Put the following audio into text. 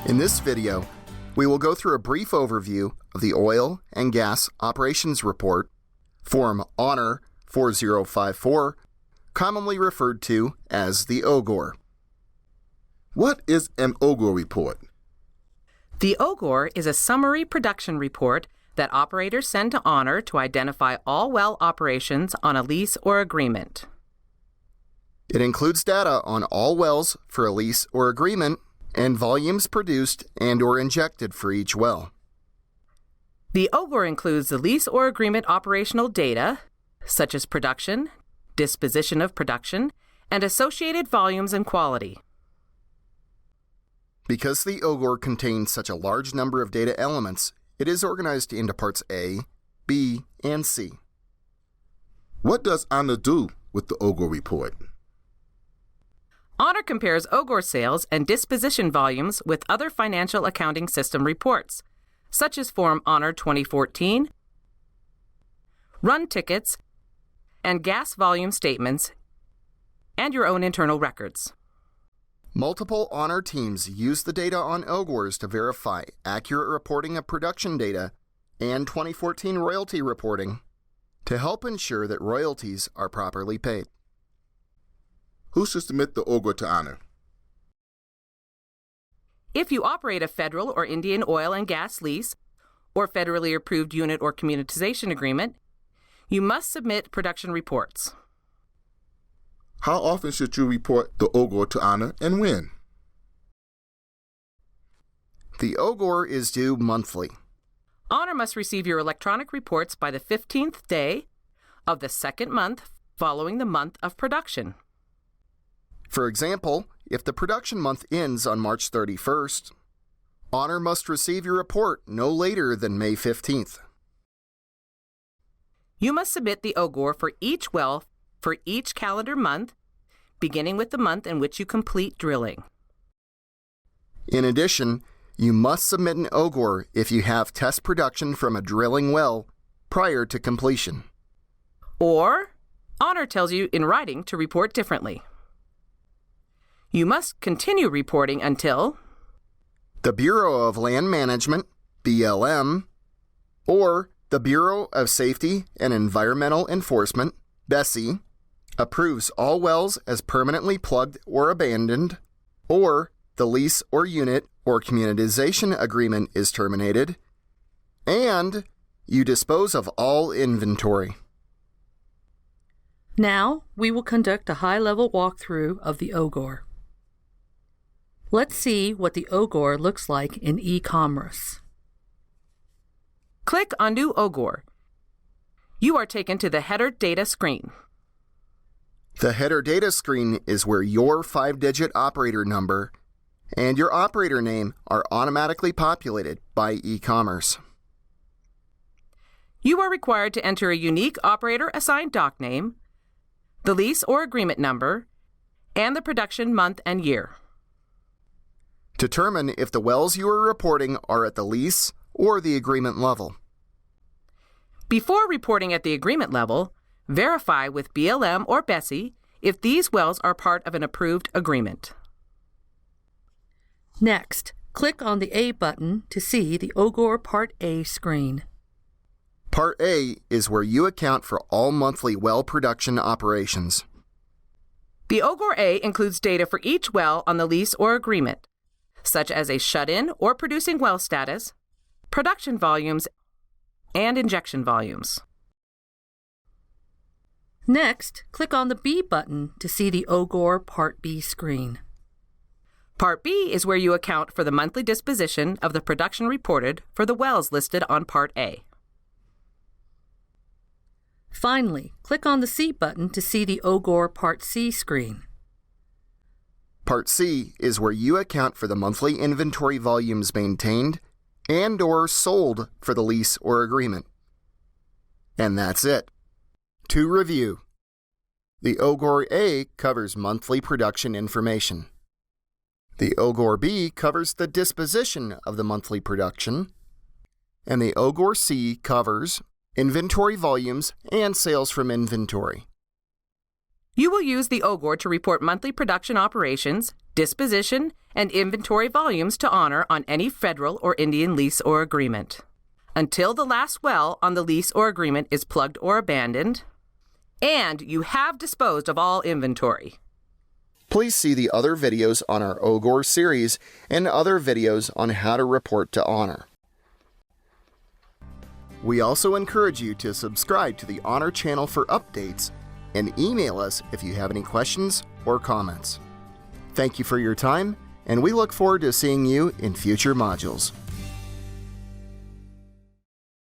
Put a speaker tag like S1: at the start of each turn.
S1: In this video, we will go through a brief overview of the Oil and Gas Operations Report, Form Honor 4054, commonly referred to as the OGOR.
S2: What is an OGOR report?
S3: The OGOR is a summary production report that operators send to Honor to identify all well operations on a lease or agreement.
S1: It includes data on all wells for a lease or agreement and volumes produced and/or injected for each well.
S3: The OGOR includes the lease or agreement operational data, such as production, disposition of production, and associated volumes and quality.
S1: Because the OGOR contains such a large number of data elements, it is organized into parts A, B, and C.
S2: What does Honor do with the OGOR report?
S3: Honor compares OGOR sales and disposition volumes with other financial accounting system reports, such as Form Honor 2014, run tickets, and gas volume statements, and your own internal records.
S1: Multiple Honor teams use the data on OGORs to verify accurate reporting of production data and 2014 royalty reporting to help ensure that royalties are properly paid.
S2: Who should submit the OGOR to Honor?
S3: If you operate a federal or Indian oil and gas lease, or federally approved unit or communitization agreement, you must submit production reports.
S2: How often should you report the OGOR to Honor and when?
S1: The OGOR is due monthly.
S3: Honor must receive your electronic reports by the 15th day of the second month following the month of production.
S1: For example, if the production month ends on March 31st, Honor must receive your report no later than May 15th.
S3: You must submit the OGOR for each well for each calendar month, beginning with the month in which you complete drilling.
S1: In addition, you must submit an OGOR if you have test production from a drilling well prior to completion.
S3: Or, Honor tells you in writing to report differently. You must continue reporting until
S1: the Bureau of Land Management, BLM, or the Bureau of Safety and Environmental Enforcement, BSEE, approves all wells as permanently plugged or abandoned, or the lease or unit or communitization agreement is terminated, and you dispose of all inventory.
S4: Now, we will conduct a high-level walkthrough of the OGOR. Let's see what the OGOR looks like in e-commerce.
S3: Click on New OGOR. You are taken to the Header Data screen.
S1: The Header Data screen is where your 5-digit operator number and your operator name are automatically populated by e-commerce.
S3: You are required to enter a unique operator assigned dock name, the lease or agreement number, and the production month and year.
S1: Determine if the wells you are reporting are at the lease or the agreement level.
S3: Before reporting at the agreement level, verify with BLM or BSEE if these wells are part of an approved agreement.
S4: Next, click on the A button to see the OGOR Part A screen.
S1: Part A is where you account for all monthly well production operations.
S3: The OGOR A includes data for each well on the lease or agreement, such as a shut-in or producing well status, production volumes, and injection volumes.
S4: Next, click on the B button to see the OGOR Part B screen.
S3: Part B is where you account for the monthly disposition of the production reported for the wells listed on Part A.
S4: Finally, click on the C button to see the OGOR Part C screen.
S1: Part C is where you account for the monthly inventory volumes maintained and/or sold for the lease or agreement. And that's it. To review, the OGOR A covers monthly production information. The OGOR B covers the disposition of the monthly production. And the OGOR C covers inventory volumes and sales from inventory.
S3: You will use the OGOR to report monthly production operations, disposition, and inventory volumes to honor on any federal or Indian lease or agreement. Until the last well on the lease or agreement is plugged or abandoned, and you have disposed of all inventory.
S1: Please see the other videos on our OGOR series and other videos on how to report to honor. We also encourage you to subscribe to the Honor channel for updates and email us if you have any questions or comments. Thank you for your time, and we look forward to seeing you in future modules.